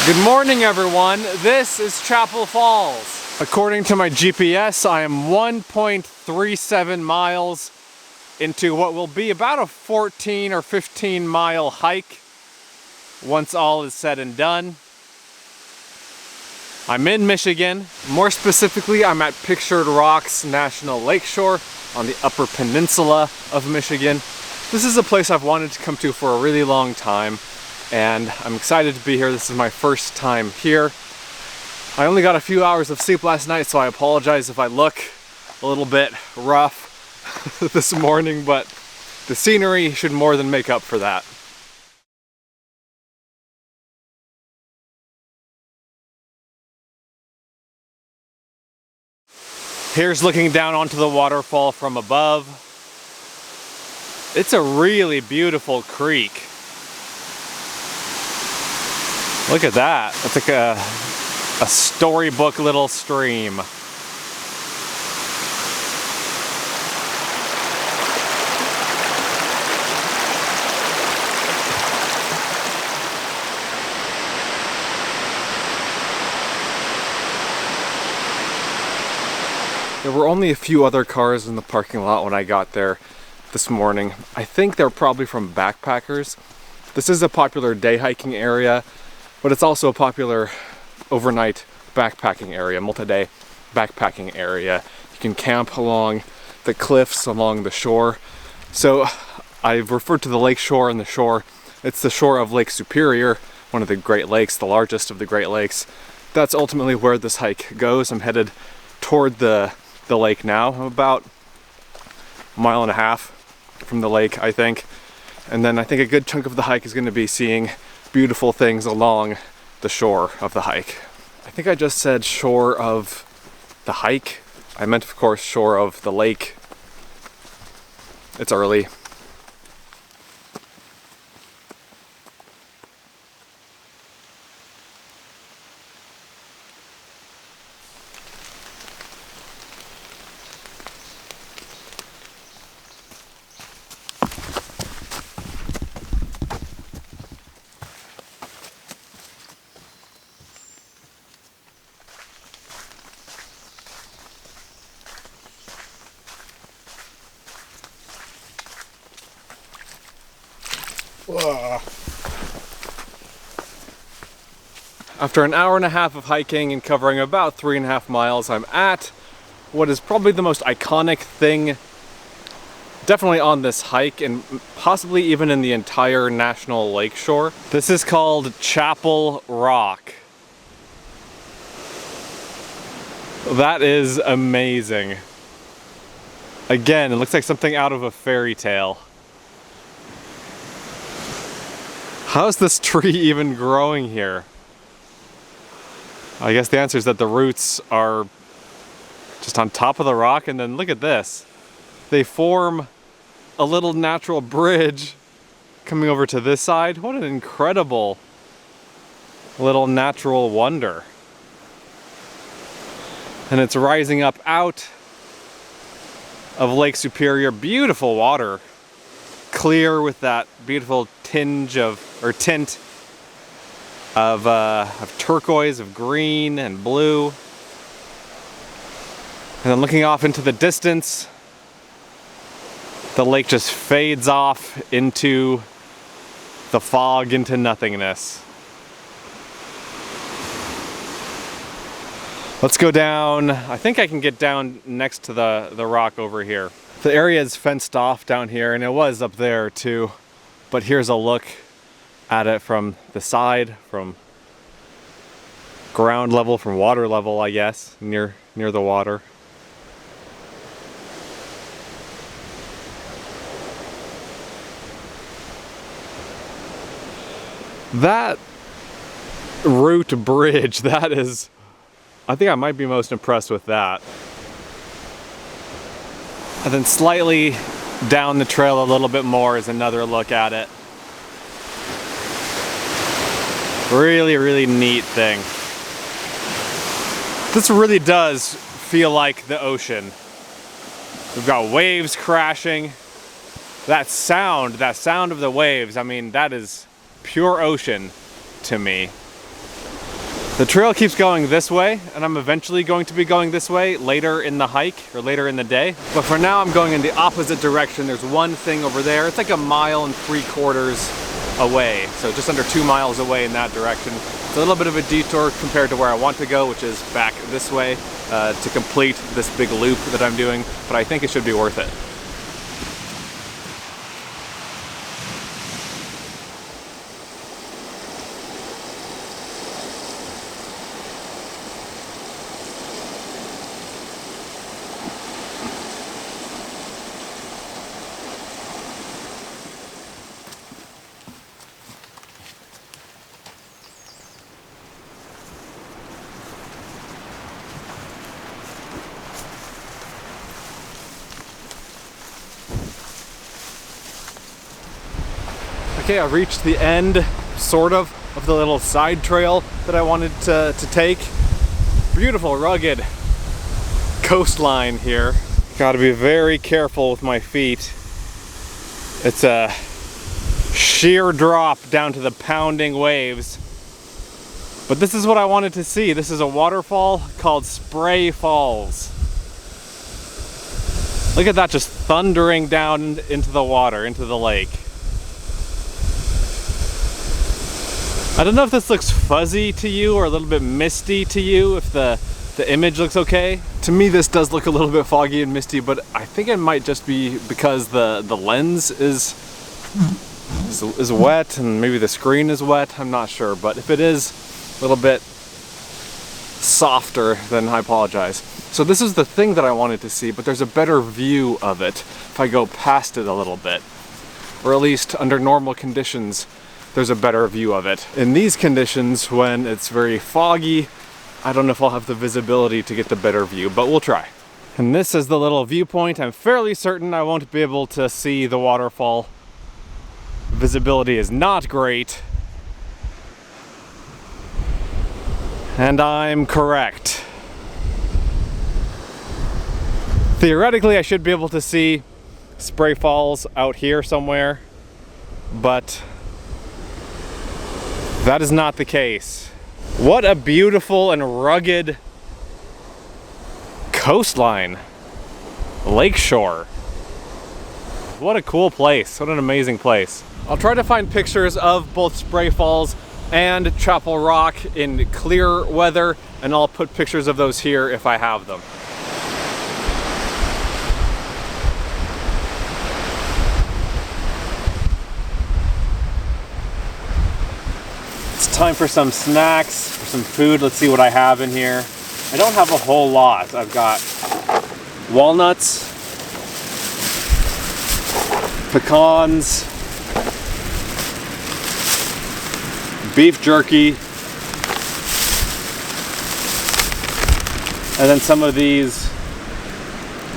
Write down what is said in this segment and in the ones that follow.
Good morning, everyone. This is Chapel Falls. According to my GPS, I am 1.37 miles into what will be about a 14 or 15 mile hike once all is said and done. I'm in Michigan. More specifically, I'm at Pictured Rocks National Lakeshore on the Upper Peninsula of Michigan. This is a place I've wanted to come to for a really long time, and I'm excited to be here. This is my first time here. I only got a few hours of sleep last night, so I apologize if I look a little bit rough this morning, but the scenery should more than make up for that. Here's looking down onto the waterfall from above. It's a really beautiful creek. Look at that. It's like a storybook little stream. There were only a few other cars in the parking lot when I got there this morning. I think they're probably from backpackers. This is a popular day hiking area, but it's also a popular overnight backpacking area, multi-day backpacking area. You can camp along the cliffs along the shore. So I've referred to the lake shore and the shore. It's the shore of Lake Superior, one of the Great Lakes, the largest of the Great Lakes. That's ultimately where this hike goes. I'm headed toward the lake now. I'm about a mile and a half from the lake, I think. And then I think a good chunk of the hike is going to be seeing beautiful things along the shore of the hike. I think I just said shore of the hike. I meant, of course, shore of the lake. It's early. After an hour and a half of hiking and covering about 3.5 miles, I'm at what is probably the most iconic thing definitely on this hike and possibly even in the entire National Lakeshore. This is called Chapel Rock. That is amazing. Again, it looks like something out of a fairy tale. How's this tree even growing here? I guess the answer is that the roots are just on top of the rock, and then look at this. They form a little natural bridge coming over to this side. What an incredible little natural wonder. And it's rising up out of Lake Superior. Beautiful water. Clear with that beautiful tinge of, or tint of turquoise, of green and blue. And then looking off into the distance, the lake just fades off into the fog, into nothingness. Let's go down. I think I can get down next to the rock over here. The area is fenced off down here, and it was up there too. But here's a look at it from the side, from ground level, from water level, I guess, near the water. That root bridge, that is, I think I might be most impressed with that. And then slightly down the trail a little bit more is another look at it. Really, really neat thing. This really does feel like the ocean. We've got waves crashing. That sound of the waves, I mean, that is pure ocean to me. The trail keeps going this way, and I'm eventually going to be going this way later in the hike, or later in the day. But for now, I'm going in the opposite direction. There's one thing over there. It's like 1.75 miles away. So just under 2 miles away in that direction. It's a little bit of a detour compared to where I want to go, which is back this way to complete this big loop that I'm doing. But I think it should be worth it. Okay, I've reached the end, sort of the little side trail that I wanted to take. Beautiful, rugged coastline here. Gotta be very careful with my feet. It's a sheer drop down to the pounding waves. But this is what I wanted to see. This is a waterfall called Spray Falls. Look at that, just thundering down into the water, into the lake. I don't know if this looks fuzzy to you or a little bit misty to you, if the image looks okay. To me this does look a little bit foggy and misty, but I think it might just be because the lens is wet and maybe the screen is wet, I'm not sure. But if it is a little bit softer, then I apologize. So this is the thing that I wanted to see, but there's a better view of it if I go past it a little bit. Or at least under normal conditions, there's a better view of it. In these conditions, when it's very foggy, I don't know if I'll have the visibility to get the better view, but we'll try. And this is the little viewpoint. I'm fairly certain I won't be able to see the waterfall. Visibility is not great. And I'm correct. Theoretically, I should be able to see Spray Falls out here somewhere, but that is not the case. What a beautiful and rugged coastline. Lakeshore. What a cool place. What an amazing place. I'll try to find pictures of both Spray Falls and Chapel Rock in clear weather, and I'll put pictures of those here if I have them. Time for some snacks, for some food. Let's see what I have in here. I don't have a whole lot. I've got walnuts, pecans, beef jerky, and then some of these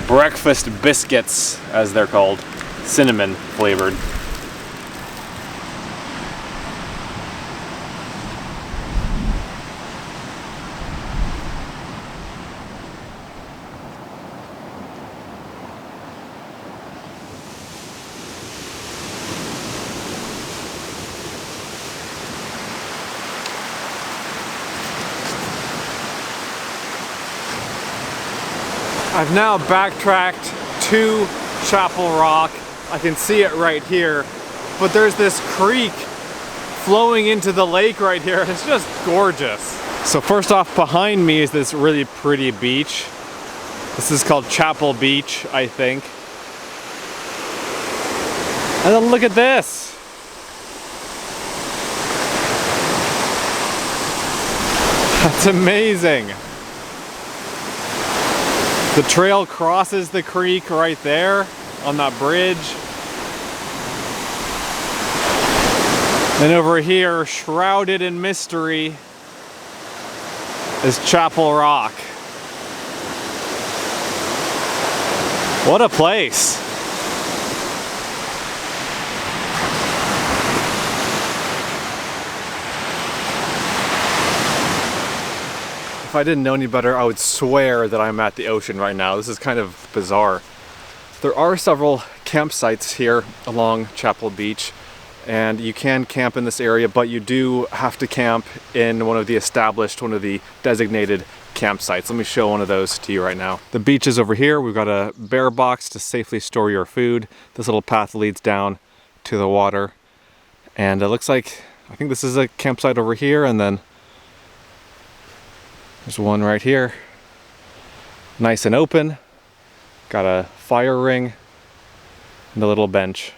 breakfast biscuits, as they're called, cinnamon flavored. I've now backtracked to Chapel Rock. I can see it right here, but there's this creek flowing into the lake right here. It's just gorgeous. So first off, behind me is this really pretty beach. This is called Chapel Beach, I think. And then look at this. That's amazing. The trail crosses the creek right there on that bridge. And over here, shrouded in mystery, is Chapel Rock. What a place. If I didn't know any better, I would swear that I'm at the ocean right now. This is kind of bizarre. There are several campsites here along Chapel Beach, and you can camp in this area, but you do have to camp in one of the designated campsites. Let me show one of those to you right now. The beach is over here. We've got a bear box to safely store your food. This little path leads down to the water, and it looks like, I think this is a campsite over here, and then there's one right here. Nice and open. Got a fire ring and a little bench.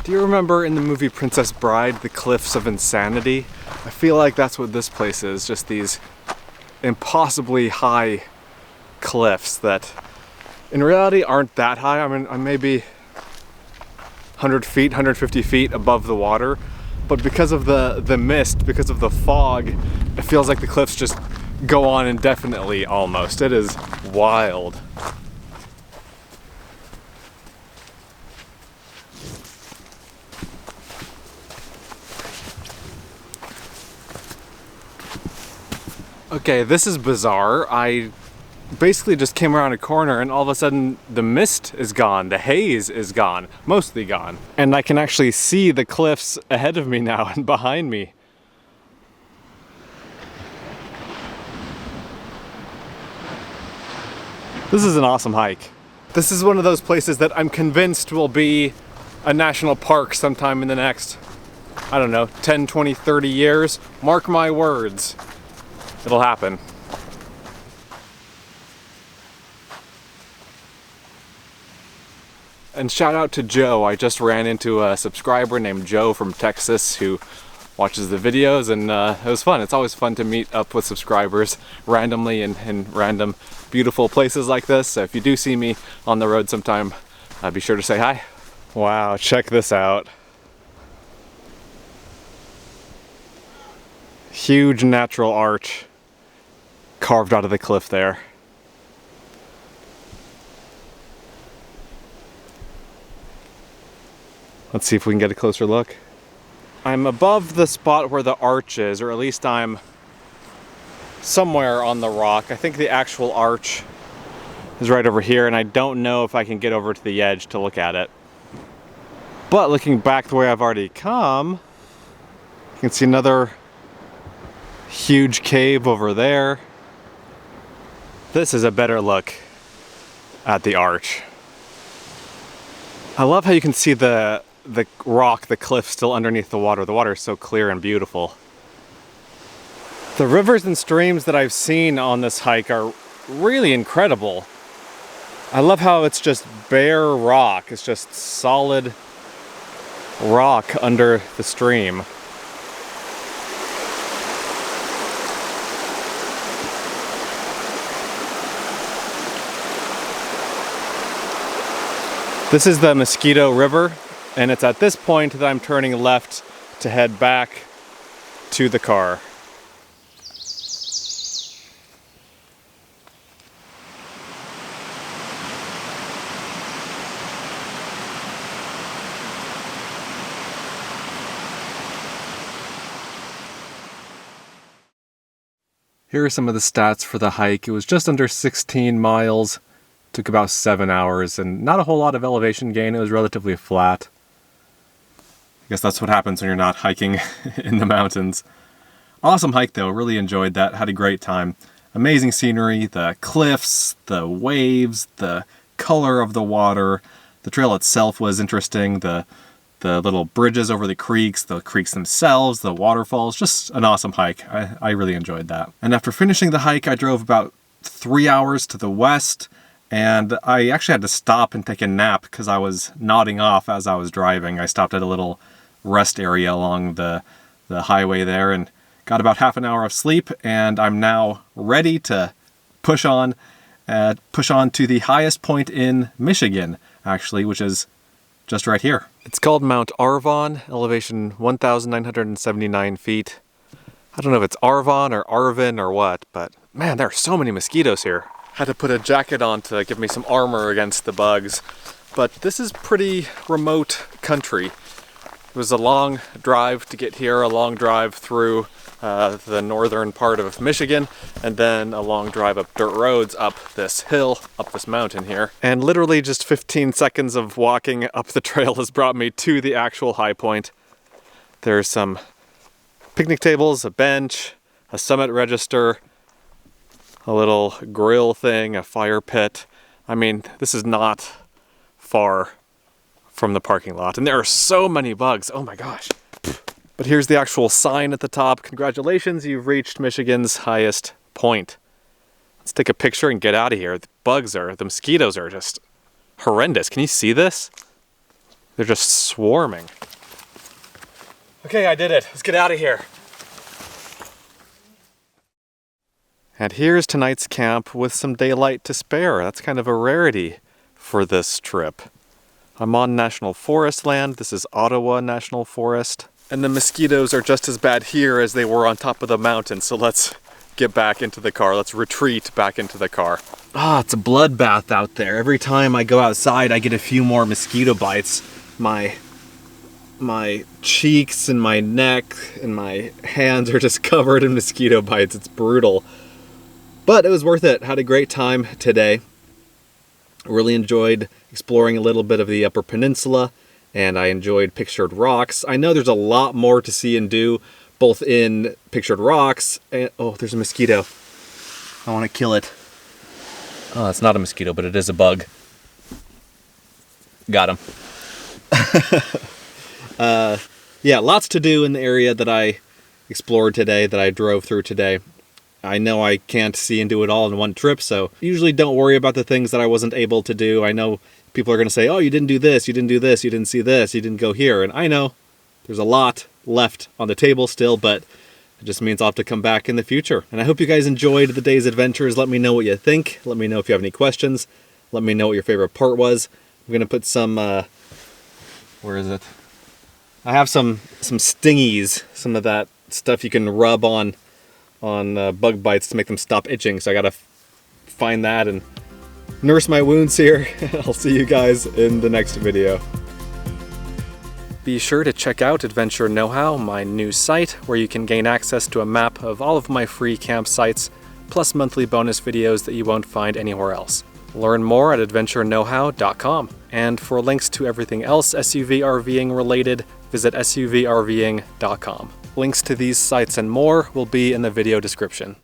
Do you remember in the movie Princess Bride, the Cliffs of Insanity? I feel like that's what this place is, just these impossibly high cliffs that in reality aren't that high. I mean, I'm maybe 100 feet, 150 feet above the water, but because of the mist, because of the fog, it feels like the cliffs just go on indefinitely almost. It is wild. Okay, this is bizarre. I basically just came around a corner and all of a sudden the mist is gone, the haze is gone, mostly gone. And I can actually see the cliffs ahead of me now and behind me. This is an awesome hike. This is one of those places that I'm convinced will be a national park sometime in the next, I don't know, 10, 20, 30 years. Mark my words. It'll happen. And shout out to Joe. I just ran into a subscriber named Joe from Texas who watches the videos, and it was fun. It's always fun to meet up with subscribers randomly in random beautiful places like this. So if you do see me on the road sometime, be sure to say hi. Wow, check this out. Huge natural arch carved out of the cliff there. Let's see if we can get a closer look. I'm above the spot where the arch is, or at least I'm somewhere on the rock. I think the actual arch is right over here, and I don't know if I can get over to the edge to look at it. But looking back the way I've already come, you can see another huge cave over there. This is a better look at the arch. I love how you can see the rock, the cliff still underneath the water. The water is so clear and beautiful. The rivers and streams that I've seen on this hike are really incredible. I love how it's just bare rock. It's just solid rock under the stream. This is the Mosquito River, and it's at this point that I'm turning left to head back to the car. Here are some of the stats for the hike. It was just under 16 miles. Took about 7 hours, and not a whole lot of elevation gain. It was relatively flat. I guess that's what happens when you're not hiking in the mountains. Awesome hike though, really enjoyed that, had a great time. Amazing scenery, the cliffs, the waves, the color of the water. The trail itself was interesting, the little bridges over the creeks themselves, the waterfalls, just an awesome hike. I really enjoyed that. And after finishing the hike, I drove about 3 hours to the west, and I actually had to stop and take a nap because I was nodding off as I was driving. I stopped at a little rest area along the the highway there and got about half an hour of sleep, and I'm now ready to push on to the highest point in Michigan, actually, which is just right here. It's called Mount Arvon, elevation 1,979 feet. I don't know if it's Arvon or Arvin or what, but man, there are so many mosquitoes here. Had to put a jacket on to give me some armor against the bugs. But this is pretty remote country. It was a long drive to get here, a long drive through the northern part of Michigan, and then a long drive up dirt roads, up this hill, up this mountain here. And literally just 15 seconds of walking up the trail has brought me to the actual high point. There's some picnic tables, a bench, a summit register, a little grill thing, a fire pit. I mean, this is not far from the parking lot, and there are so many bugs. Oh my gosh. But here's the actual sign at the top. Congratulations, you've reached Michigan's highest point. Let's take a picture and get out of here. The mosquitoes are just horrendous. Can you see this? They're just swarming. Okay, I did it. Let's get out of here. And here's tonight's camp with some daylight to spare. That's kind of a rarity for this trip. I'm on National Forest land. This is Ottawa National Forest. And the mosquitoes are just as bad here as they were on top of the mountain. So let's get back into the car. Let's retreat back into the car. It's a bloodbath out there. Every time I go outside, I get a few more mosquito bites. My cheeks and my neck and my hands are just covered in mosquito bites. It's brutal. But it was worth it. Had a great time today. Really enjoyed exploring a little bit of the Upper Peninsula, and I enjoyed Pictured Rocks. I know there's a lot more to see and do, both in Pictured Rocks and... Oh, there's a mosquito. I want to kill it. Oh, it's not a mosquito, but it is a bug. Got him. Yeah, lots to do in the area that I explored today, that I drove through today. I know I can't see and do it all in one trip, so usually don't worry about the things that I wasn't able to do. I know people are going to say, oh, you didn't do this, you didn't do this, you didn't see this, you didn't go here. And I know there's a lot left on the table still, but it just means I'll have to come back in the future. And I hope you guys enjoyed the day's adventures. Let me know what you think. Let me know if you have any questions. Let me know what your favorite part was. I'm going to put some, where is it? I have some stingies, some of that stuff you can rub on bug bites to make them stop itching. So I gotta find that and nurse my wounds here. I'll see you guys in the next video. Be sure to check out Adventure Know-How, my new site, where you can gain access to a map of all of my free campsites, plus monthly bonus videos that you won't find anywhere else. Learn more at adventureknowhow.com. And for links to everything else SUV RVing related, visit suvrving.com. Links to these sites and more will be in the video description.